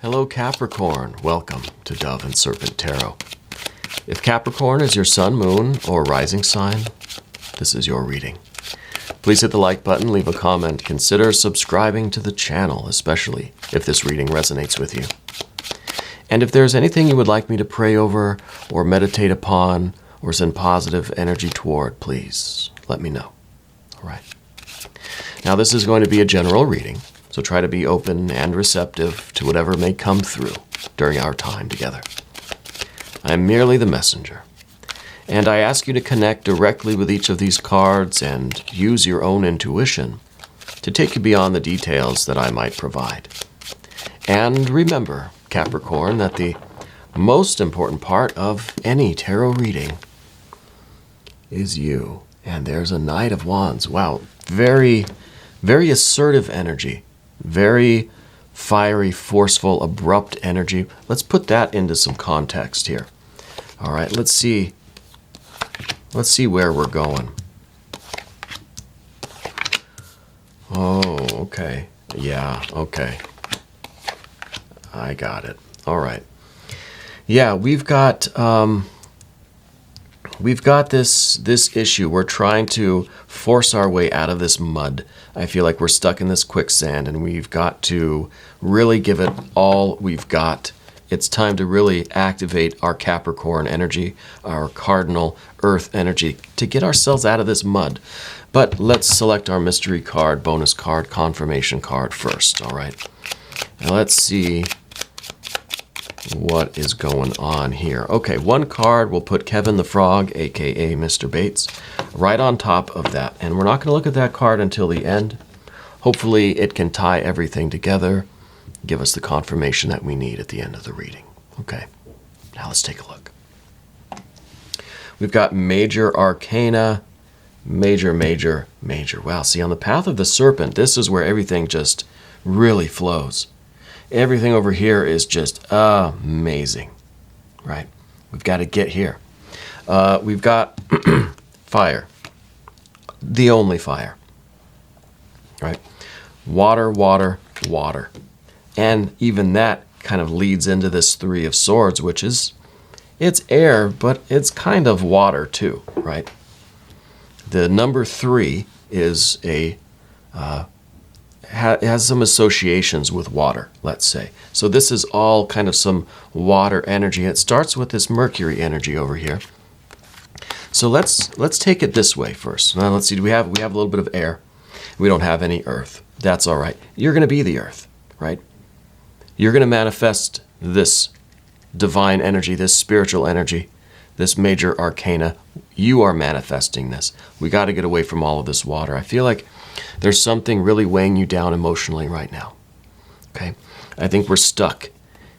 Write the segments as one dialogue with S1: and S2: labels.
S1: Hello Capricorn, welcome to Dove and Serpent Tarot. If Capricorn is your sun, moon, or rising sign, this is your reading. Please hit the like button, leave a comment, consider subscribing to the channel, especially if this reading resonates with you. And if there's anything you would like me to pray over or meditate upon or send positive energy toward, please let me know. All right. Now this is going to be a general reading. So try to be open and receptive to whatever may come through during our time together. I am merely the messenger, and I ask you to connect directly with each of these cards and use your own intuition to take you beyond the details that I might provide. And remember, Capricorn, that the most important part of any tarot reading is you. And there's a Knight of Wands. Wow, very, very assertive energy. Very fiery, forceful, abrupt energy. Let's put that into some context here. All right, let's see where we're going. Oh, okay. Yeah, okay. I got it. All right. Yeah, we've got this issue. We're trying to force our way out of this mud. I feel like we're stuck in this quicksand, and we've got to really give it all we've got. It's time to really activate our Capricorn energy, our cardinal earth energy, to get ourselves out of this mud. But let's select our mystery card, bonus card, confirmation card first, all right? Now let's see what is going on here. Okay, one card, we'll put Kevin the Frog, aka Mr. Bates, right on top of that. And we're not going to look at that card until the end. Hopefully it can tie everything together, give us the confirmation that we need at the end of the reading. Okay, now let's take a look. We've got Major Arcana, Major, Major, Major. Wow, see, on the path of the Serpent, this is where everything just really flows. Everything over here is just amazing, right? We've got to get here. We've got fire, the only fire, right? Water, water, water. And even that kind of leads into this Three of Swords, which is, it's air, but it's kind of water too, right? The number 3 is has some associations with water, let's say. So this is all kind of some water energy. It starts with this Mercury energy over here. So let's take it this way first. Now let's see, we have a little bit of air. We don't have any earth. That's all right. You're going to be the earth, right? You're going to manifest this divine energy, this spiritual energy, this major arcana. You are manifesting this. We got to get away from all of this water. I feel like there's something really weighing you down emotionally right now. Okay? I think we're stuck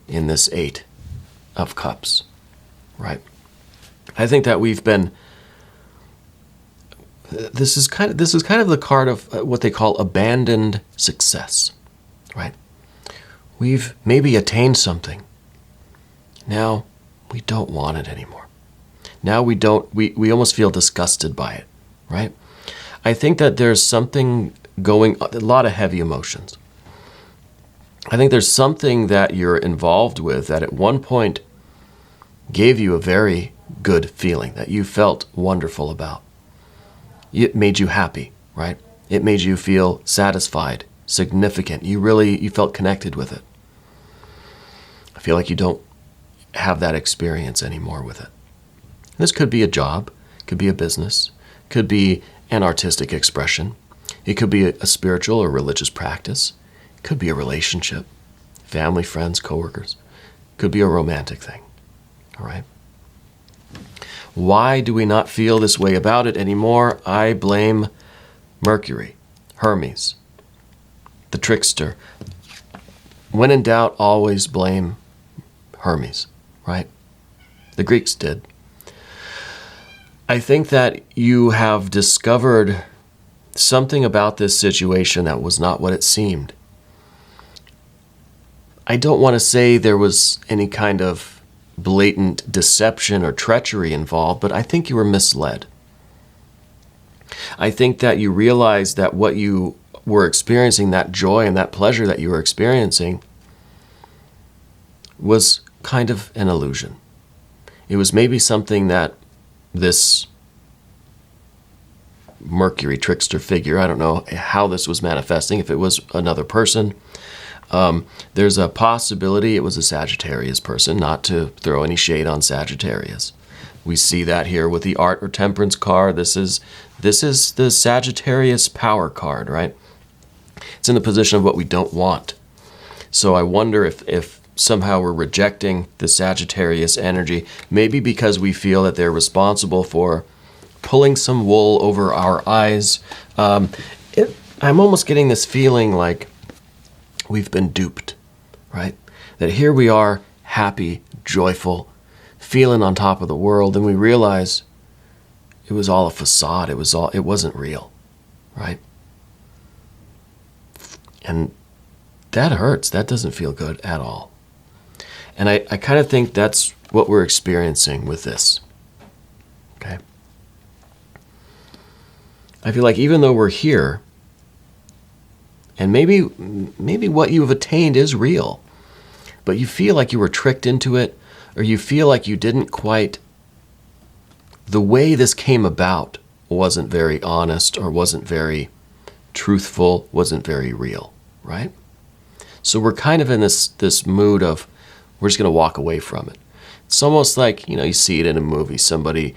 S1: in this 8 of Cups, right? I think that we've been, this is kind of the card of what they call abandoned success, right? We've maybe attained something. Now we don't want it anymore. Now we almost feel disgusted by it, right? I think that there's something going, a lot of heavy emotions. I think there's something that you're involved with that at one point gave you a very good feeling, that you felt wonderful about. It made you happy, right? It made you feel satisfied, significant. You felt connected with it. I feel like you don't have that experience anymore with it. This could be a job, could be a business, could be an artistic expression. It could be a spiritual or religious practice. It could be a relationship, family, friends, coworkers. It could be a romantic thing, all right? Why do we not feel this way about it anymore? I blame Mercury, Hermes, the trickster. When in doubt, always blame Hermes, right? The Greeks did. I think that you have discovered something about this situation that was not what it seemed. I don't want to say there was any kind of blatant deception or treachery involved, but I think you were misled. I think that you realized that what you were experiencing, that joy and that pleasure that you were experiencing, was kind of an illusion. It was maybe something that this Mercury trickster figure, I don't know how this was manifesting, if it was another person. There's a possibility it was a Sagittarius person, not to throw any shade on Sagittarius. We see that here with the Art or Temperance card. This is the Sagittarius power card, right? It's in the position of what we don't want. So I wonder if somehow we're rejecting the Sagittarius energy, maybe because we feel that they're responsible for pulling some wool over our eyes. I'm almost getting this feeling like we've been duped, right? That here we are, happy, joyful, feeling on top of the world, and we realize it was all a facade. It wasn't real, right? And that hurts. That doesn't feel good at all. And I kind of think that's what we're experiencing with this. Okay? I feel like even though we're here, and maybe what you've attained is real, but you feel like you were tricked into it, or you feel like you didn't quite, the way this came about wasn't very honest, or wasn't very truthful, wasn't very real, right? So we're kind of in this mood of, we're just going to walk away from it. It's almost like, you see it in a movie, somebody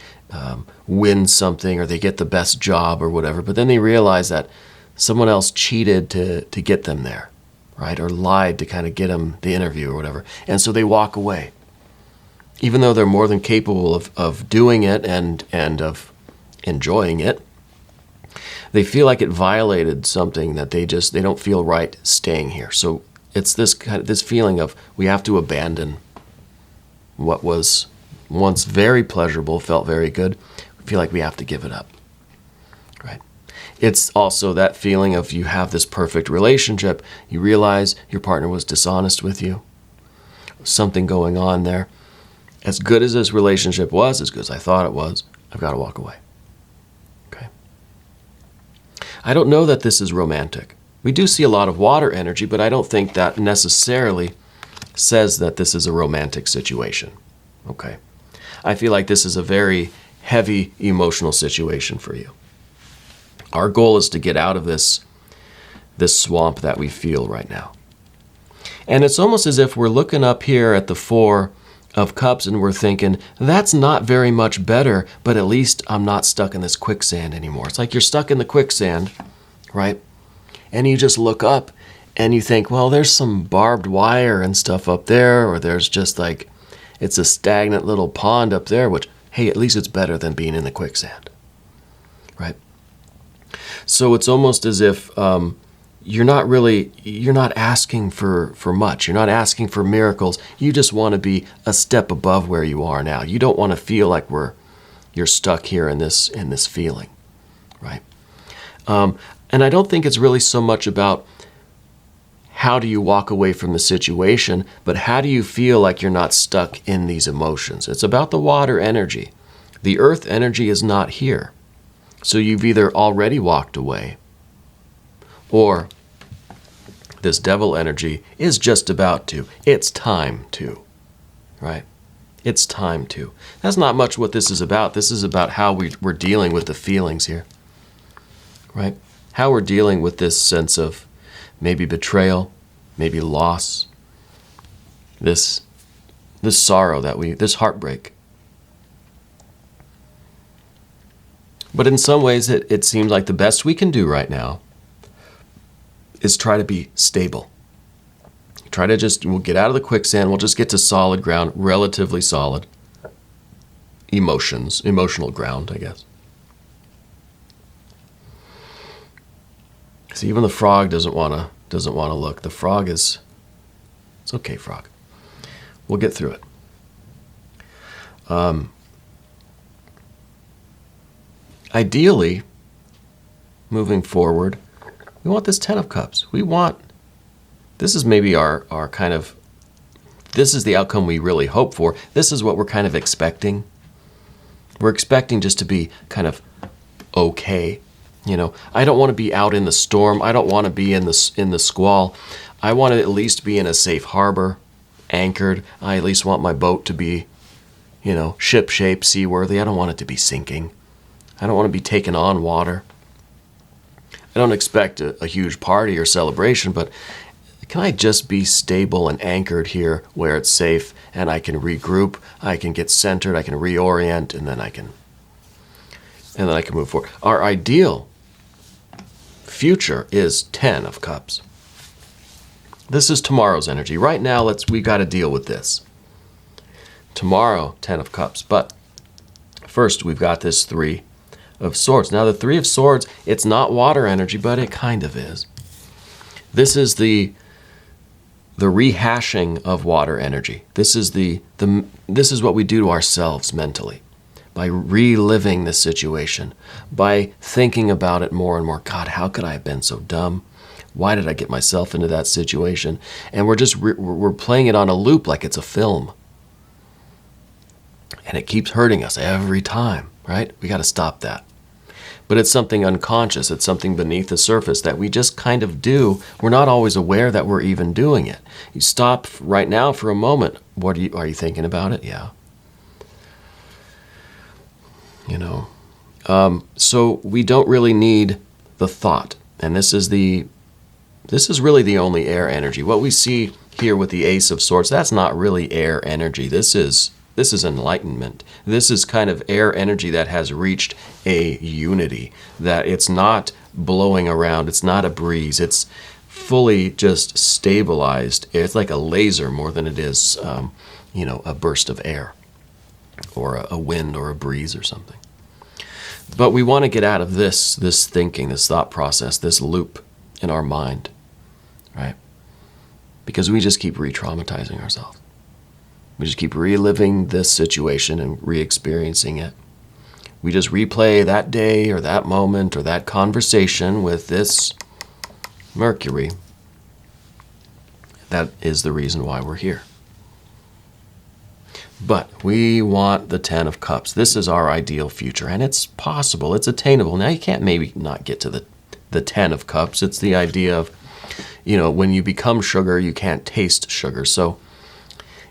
S1: wins something, or they get the best job or whatever, but then they realize that someone else cheated to get them there, right? Or lied to kind of get them the interview or whatever. And so they walk away. Even though they're more than capable of doing it and of enjoying it, they feel like it violated something that they don't feel right staying here. So it's this feeling of we have to abandon what was once very pleasurable, felt very good. We feel like we have to give it up, right? It's also that feeling of you have this perfect relationship. You realize your partner was dishonest with you. Something going on there. As good as this relationship was, as good as I thought it was, I've got to walk away. Okay. I don't know that this is romantic. We do see a lot of water energy, but I don't think that necessarily says that this is a romantic situation. Okay. I feel like this is a very heavy emotional situation for you. Our goal is to get out of this swamp that we feel right now. And it's almost as if we're looking up here at the Four of Cups and we're thinking, that's not very much better, but at least I'm not stuck in this quicksand anymore. It's like you're stuck in the quicksand, right? And you just look up and you think, well, there's some barbed wire and stuff up there, or there's just like, it's a stagnant little pond up there, which, hey, at least it's better than being in the quicksand, right? So it's almost as if you're not asking for much. You're not asking for miracles. You just want to be a step above where you are now. You don't want to feel like you're stuck here in this feeling, right? And I don't think it's really so much about how do you walk away from the situation, but how do you feel like you're not stuck in these emotions? It's about the water energy. The earth energy is not here. So you've either already walked away, or this devil energy is just about to. It's time to, right? It's time to. That's not much what this is about. This is about how we're dealing with the feelings here, right? How we're dealing with this sense of maybe betrayal, maybe loss, this sorrow this heartbreak. But in some ways, it seems like the best we can do right now is try to be stable. We'll get out of the quicksand, we'll just get to solid ground, relatively solid emotional ground, I guess. See, even the frog doesn't want to look. The frog it's okay, frog. We'll get through it. Ideally, moving forward, we want this Ten of Cups. This is maybe our kind of, this is the outcome we really hope for. This is what we're kind of expecting. We're expecting just to be kind of okay. I don't want to be out in the storm. I don't want to be in the squall. I want to at least be in a safe harbor anchored. I at least want my boat to be, ship-shape, seaworthy. I don't want it to be sinking. I don't want to be taking on water. I don't expect a huge party or celebration, but can I just be stable and anchored here where it's safe and I can regroup, I can get centered, I can reorient, and then I can move forward. Our ideal future is 10 of Cups. This is tomorrow's energy. Right now, we got to deal with this. Tomorrow, 10 of Cups. But first, we've got this 3 of Swords. Now, the 3 of Swords, it's not water energy, but it kind of is. This is the rehashing of water energy. This is this is what we do to ourselves mentally by reliving this situation, by thinking about it more and more. God, how could I have been so dumb? Why did I get myself into that situation? And we're playing it on a loop like it's a film. And it keeps hurting us every time, right? We got to stop that. But it's something unconscious. It's something beneath the surface that we just kind of do. We're not always aware that we're even doing it. You stop right now for a moment. Are you thinking about it? Yeah. So we don't really need the thought. And this is really the only air energy. What we see here with the Ace of Swords, that's not really air energy. This is enlightenment. This is kind of air energy that has reached a unity, that it's not blowing around, it's not a breeze, it's fully just stabilized. It's like a laser more than it is, a burst of air or a wind or a breeze or something. But we want to get out of this thinking, this thought process, this loop in our mind, right? Because we just keep re-traumatizing ourselves. We just keep reliving this situation and re-experiencing it. We just replay that day or that moment or that conversation with this Mercury. That is the reason why we're here. But we want the 10 of Cups. This is our ideal future, and it's possible. It's attainable. Now, you can't maybe not get to the 10 of Cups. It's the idea of, when you become sugar, you can't taste sugar. So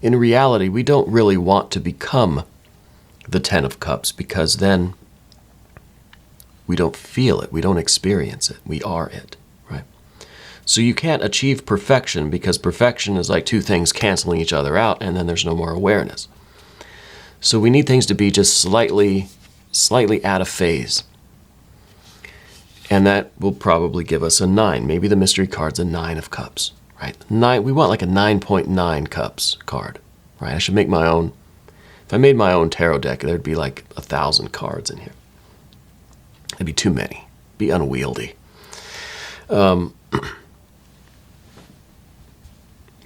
S1: in reality, we don't really want to become the 10 of Cups because then we don't feel it. We don't experience it. We are it, right? So you can't achieve perfection because perfection is like two things canceling each other out, and then there's no more awareness. So we need things to be just slightly out of phase. And that will probably give us a 9. Maybe the mystery card's a 9 of Cups, right? 9. We want like a 9.9 Cups card, right? I should make my own. If I made my own tarot deck, there'd be like 1,000 cards in here. It'd be too many. It'd be unwieldy.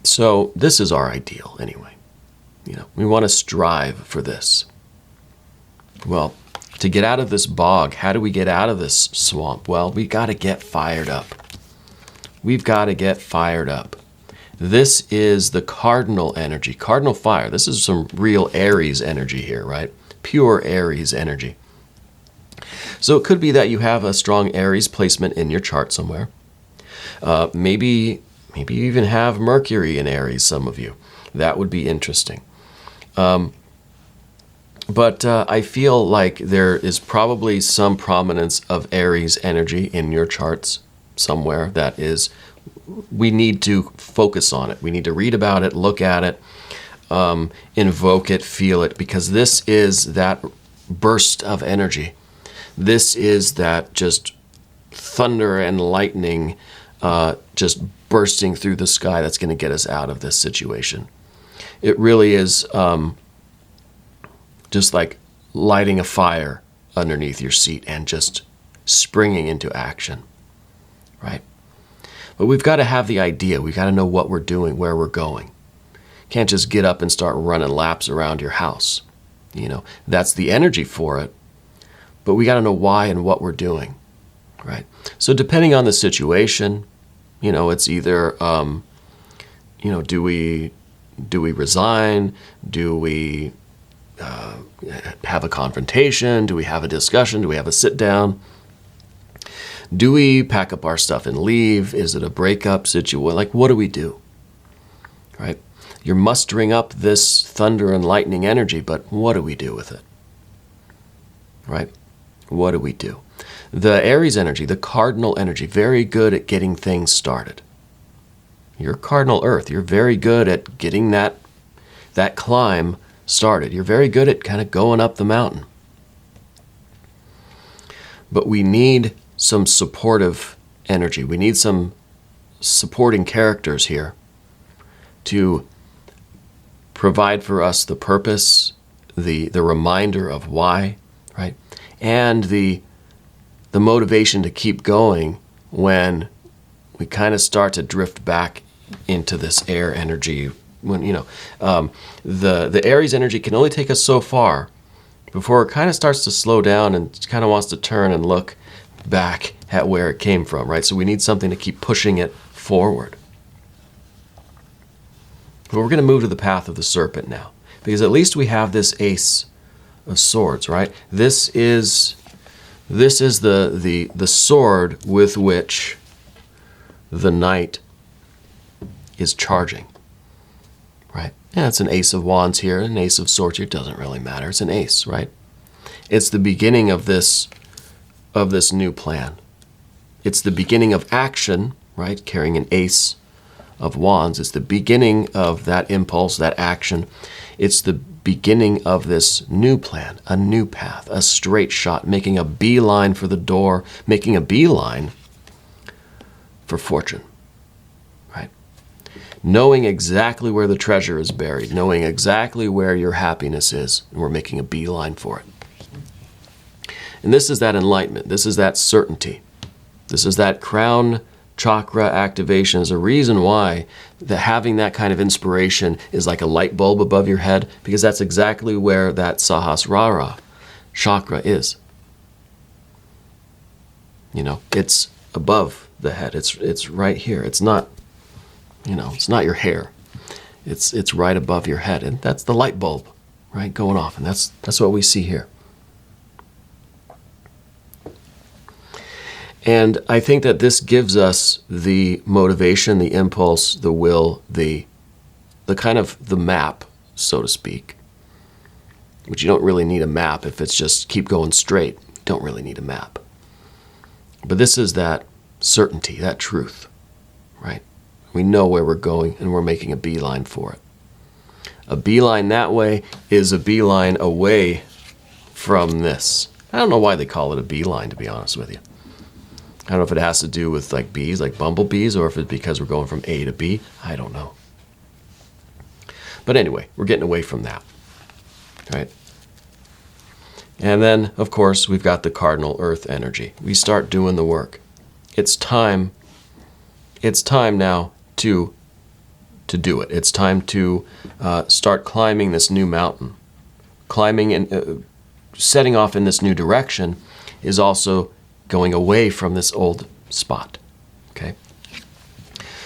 S1: So this is our ideal anyway. We want to strive for this. Well, to get out of this bog, how do we get out of this swamp? Well, we got to get fired up. We've got to get fired up. This is the cardinal energy, cardinal fire. This is some real Aries energy here, right? Pure Aries energy. So it could be that you have a strong Aries placement in your chart somewhere. Maybe you even have Mercury in Aries, some of you. That would be interesting. But I feel like there is probably some prominence of Aries energy in your charts somewhere that is, we need to focus on it. We need to read about it, look at it, invoke it, feel it, because this is that burst of energy. This is that just thunder and lightning just bursting through the sky that's going to get us out of this situation. It really is just like lighting a fire underneath your seat and just springing into action, right? But we've got to have the idea. We've got to know what we're doing, where we're going. Can't just get up and start running laps around your house. That's the energy for it. But we got to know why and what we're doing, right? So depending on the situation, it's either, do we resign? Do we have a confrontation? Do we have a discussion? Do we have a sit down? Do we pack up our stuff and leave? Is it a breakup situation? Like, what do we do? Right? You're mustering up this thunder and lightning energy, but what do we do with it? Right? What do we do? The Aries energy, the cardinal energy, very good at getting things started. You're cardinal earth. You're very good at getting that climb started. You're very good at kind of going up the mountain. But we need some supportive energy. We need some supporting characters here to provide for us the purpose, the reminder of why, right? And the motivation to keep going when we kind of start to drift back into this air energy. When the Aries energy can only take us so far before it kind of starts to slow down and kind of wants to turn and look back at where it came from, right? So we need something to keep pushing it forward. But we're going to move to the path of the serpent now, because at least we have this Ace of Swords, right? This is the sword with which the knight is charging, right? Yeah, it's an Ace of Wands here, an Ace of Swords here. It doesn't really matter. It's an ace, right? It's the beginning of this new plan. It's the beginning of action, right? Carrying an Ace of Wands. It's the beginning of that impulse, that action. It's the beginning of this new plan, a new path, a straight shot, making a beeline for the door, making a beeline for fortune, right? Knowing exactly where the treasure is buried, knowing exactly where your happiness is, and we're making a beeline for it. And this is that enlightenment. This is that certainty. This is that crown chakra activation. Is a reason why having that kind of inspiration is like a light bulb above your head, because that's exactly where that Sahasrara chakra is. It's above the head. It's right here. It's not, it's not your hair. It's right above your head, and that's the light bulb, right, going off, and that's what we see here. And I think that this gives us the motivation, the impulse, the will, the kind of the map, so to speak. Which you don't really need a map if it's just keep going straight. You don't really need a map. But this is that certainty, that truth, right? We know where we're going and we're making a beeline for it. A beeline that way is a beeline away from this. I don't know why they call it a beeline, to be honest with you. I don't know if it has to do with like bees, like bumblebees, or if it's because we're going from A to B. I don't know. But anyway, we're getting away from that, right? And then, of course, we've got the cardinal earth energy. We start doing the work. It's time now to do it. It's time to start climbing this new mountain. Climbing and setting off in this new direction is also going away from this old spot, okay?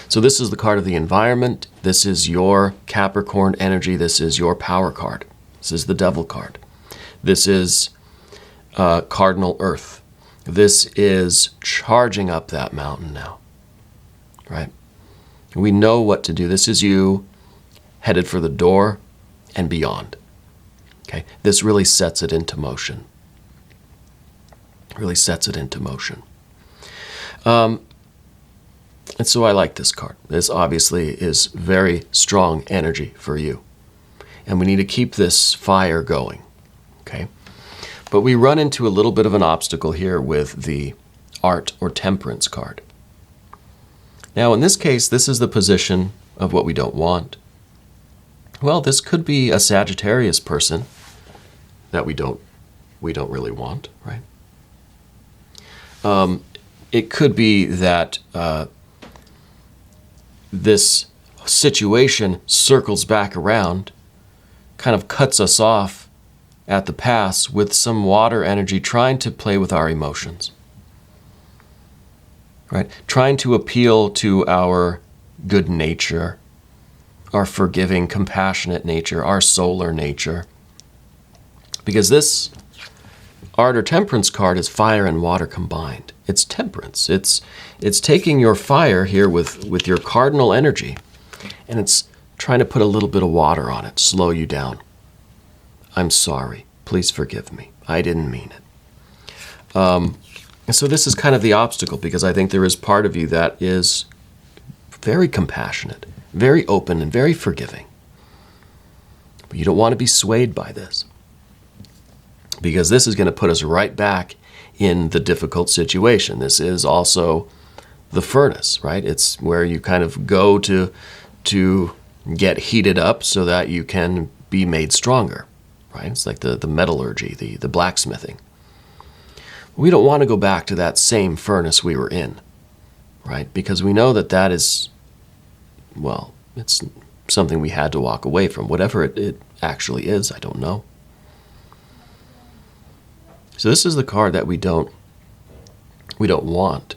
S1: So this is the card of the environment. This is your Capricorn energy. This is your power card. This is the devil card. This is cardinal earth. This is charging up that mountain now, right? We know what to do. This is you headed for the door and beyond, okay? This really sets it into motion. Really sets it into motion. And so I like this card. This obviously is very strong energy for you. And we need to keep this fire going, okay? But we run into a little bit of an obstacle here with the art or temperance card. Now in this case, this is the position of what we don't want. Well, this could be a Sagittarius person that we don't really want, right? It could be that this situation circles back around, kind of cuts us off at the pass with some water energy trying to play with our emotions, right? Trying to appeal to our good nature, our forgiving, compassionate nature, our solar nature. Because this art or temperance card is fire and water combined. It's temperance. It's taking your fire here with your cardinal energy, and it's trying to put a little bit of water on it, slow you down. I'm sorry. Please forgive me. I didn't mean it. And so this is kind of the obstacle, because I think there is part of you that is very compassionate, very open, and very forgiving. But you don't want to be swayed by this, because this is going to put us right back in the difficult situation. This is also the furnace, right? It's where you kind of go to get heated up so that you can be made stronger, right? It's like the metallurgy, the blacksmithing. We don't want to go back to that same furnace we were in, right? Because we know that that is, well, it's something we had to walk away from. Whatever it actually is, I don't know. So this is the card that we don't want.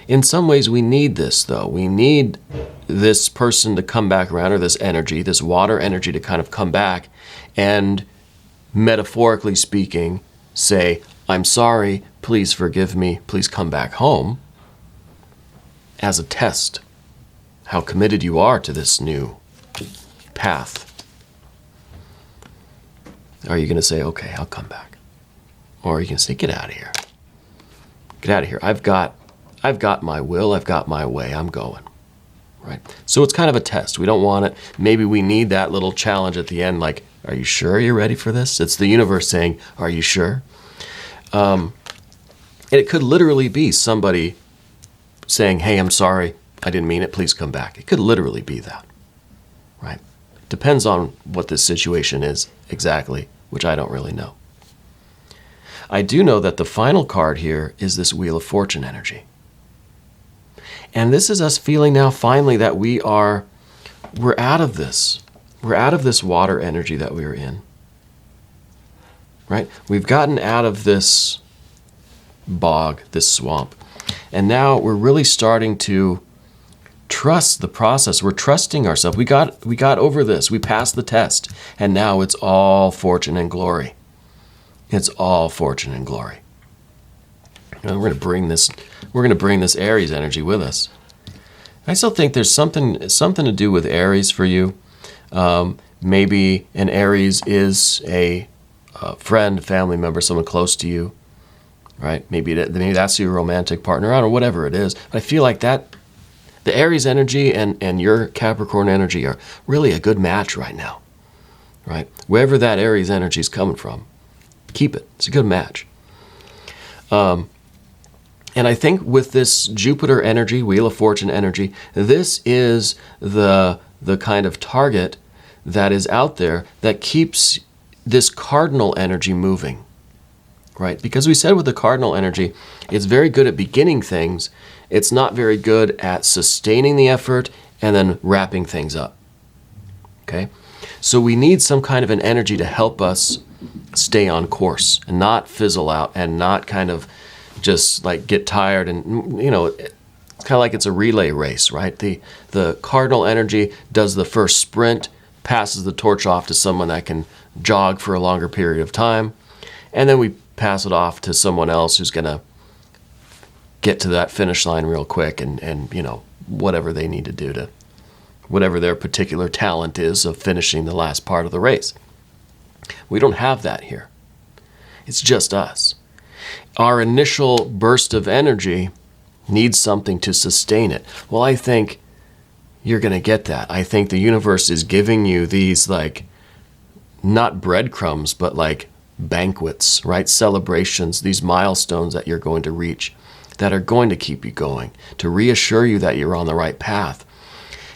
S1: In some ways, we need this, though. We need this person to come back around, or this energy, this water energy, to kind of come back and, metaphorically speaking, say, I'm sorry, please forgive me, please come back home, as a test, how committed you are to this new path. Are you going to say, okay, I'll come back? Or are you going to say, get out of here. Get out of here. I've got my will, I've got my way, I'm going. Right? So it's kind of a test. We don't want it. Maybe we need that little challenge at the end, like, are you sure you're ready for this? It's the universe saying, are you sure? And it could literally be somebody saying, hey, I'm sorry, I didn't mean it, please come back. It could literally be that, right? Depends on what this situation is exactly, which I don't really know. I do know that the final card here is this Wheel of Fortune energy. And this is us feeling now finally that we're out of this. We're out of this water energy that we were in. Right? We've gotten out of this bog, this swamp. And now we're really starting to trust the process. We're trusting ourselves. We got over this. We passed the test. And now it's all fortune and glory. It's all fortune and glory. And we're going to bring this Aries energy with us. I still think there's something to do with Aries for you. Maybe an Aries is a friend, family member, someone close to you, right? Maybe that's your romantic partner, I don't know, whatever it is. But I feel like that the Aries energy and your Capricorn energy are really a good match right now, right? Wherever that Aries energy is coming from, keep it. It's a good match. And I think with this Jupiter energy, Wheel of Fortune energy, this is the kind of target that is out there that keeps this cardinal energy moving, right? Because we said with the cardinal energy, it's very good at beginning things. It's not very good at sustaining the effort and then wrapping things up, okay? So we need some kind of an energy to help us stay on course and not fizzle out and not kind of just like get tired and, you know, it's kind of like it's a relay race, right? The cardinal energy does the first sprint, passes the torch off to someone that can jog for a longer period of time, and then we pass it off to someone else who's going to get to that finish line real quick and you know, whatever they need to do to, whatever their particular talent is of finishing the last part of the race. We don't have that here. It's just us. Our initial burst of energy needs something to sustain it. Well, I think you're going to get that. I think the universe is giving you these, like, not breadcrumbs, but like banquets, right? Celebrations, these milestones that you're going to reach that are going to keep you going, to reassure you that you're on the right path.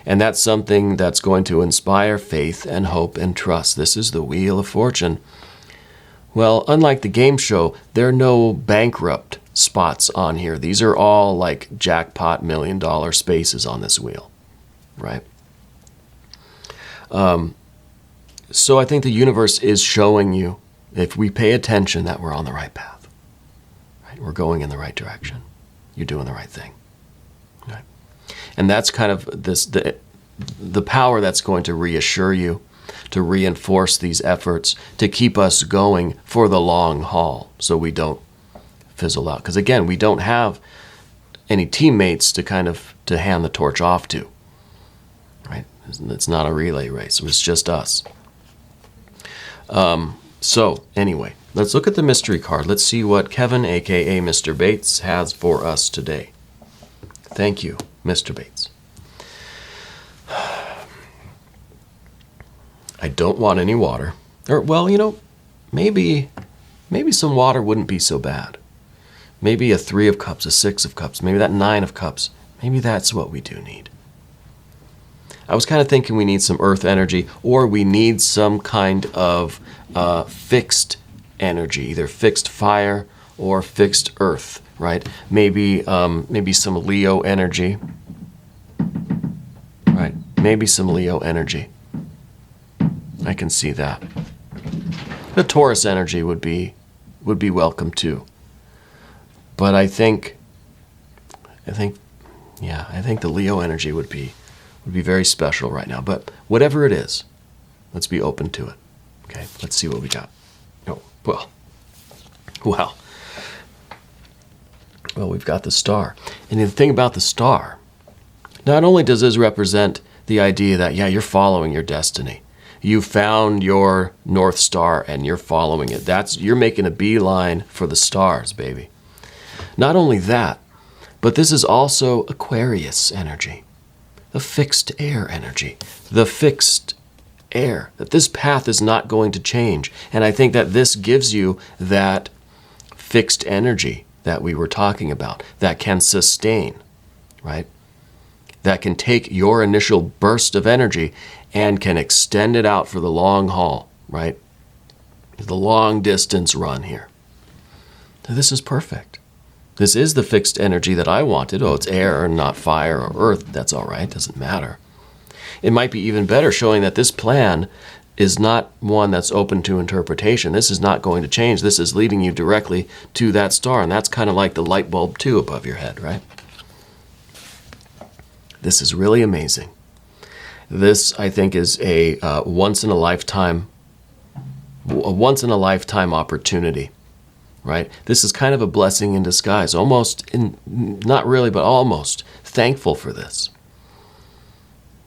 S1: And that's something that's going to inspire faith and hope and trust. This is the Wheel of Fortune. Well, unlike the game show, there are no bankrupt spots on here. These are all like jackpot $1 million spaces on this wheel, right? So I think the universe is showing you, if we pay attention, that we're on the right path, right? We're going in the right direction. You're doing the right thing, right? And that's kind of the power that's going to reassure you, to reinforce these efforts, to keep us going for the long haul so we don't fizzle out. Because again, we don't have any teammates to hand the torch off to, right? It's not a relay race. It was just us. So anyway, let's look at the mystery card. Let's see what Kevin, aka Mr. Bates, has for us today. Thank you, Mr. Bates. I don't want any water. Or, well, you know, maybe some water wouldn't be so bad. Maybe a 3 of cups, a 6 of cups, maybe that 9 of cups. Maybe that's what we do need. I was kind of thinking we need some earth energy, or we need some kind of fixed energy, either fixed fire or fixed earth, right? Maybe some Leo energy, right? Maybe some Leo energy. I can see that. The Taurus energy would be welcome too. But I think the Leo energy would be very special right now. But whatever it is, let's be open to it. Okay, let's see what we got. Oh, well, we've got the star. And the thing about the star, not only does this represent the idea that, yeah, you're following your destiny. You found your North Star and you're following it. You're making a beeline for the stars, baby. Not only that, but this is also Aquarius energy, the fixed air energy, the fixed air, that this path is not going to change. And I think that this gives you that fixed energy that we were talking about, that can sustain, right? That can take your initial burst of energy and can extend it out for the long haul, right? The long distance run here. So this is perfect. This is the fixed energy that I wanted. Oh, it's air and not fire or earth. That's all right. Doesn't matter. It might be even better showing that this plan is not one that's open to interpretation. This is not going to change. This is leading you directly to that star. And that's kind of like the light bulb too above your head, right? This is really amazing. This, I think, is a once in a lifetime opportunity, right? This is kind of a blessing in disguise, not really, but almost thankful for this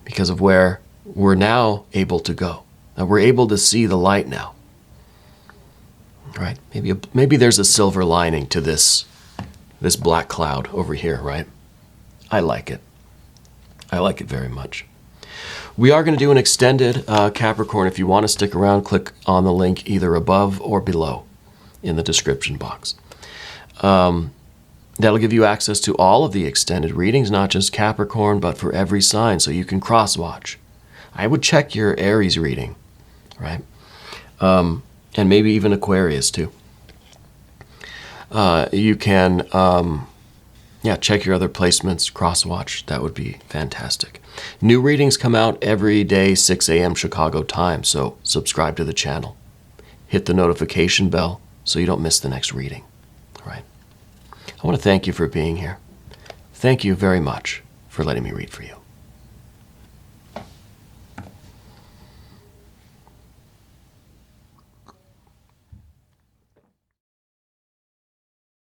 S1: because of where we're now able to go. Now we're able to see the light now, right? Maybe there's a silver lining to this black cloud over here, right? I like it. I like it very much. We are going to do an extended Capricorn. If you want to stick around, click on the link either above or below in the description box. That'll give you access to all of the extended readings, not just Capricorn, but for every sign, so you can cross-watch. I would check your Aries reading, right? And maybe even Aquarius, too. You can check your other placements, cross-watch. That would be fantastic. New readings come out every day, 6 a.m. Chicago time, so subscribe to the channel. Hit the notification bell so you don't miss the next reading. All right. I want to thank you for being here. Thank you very much for letting me read for you.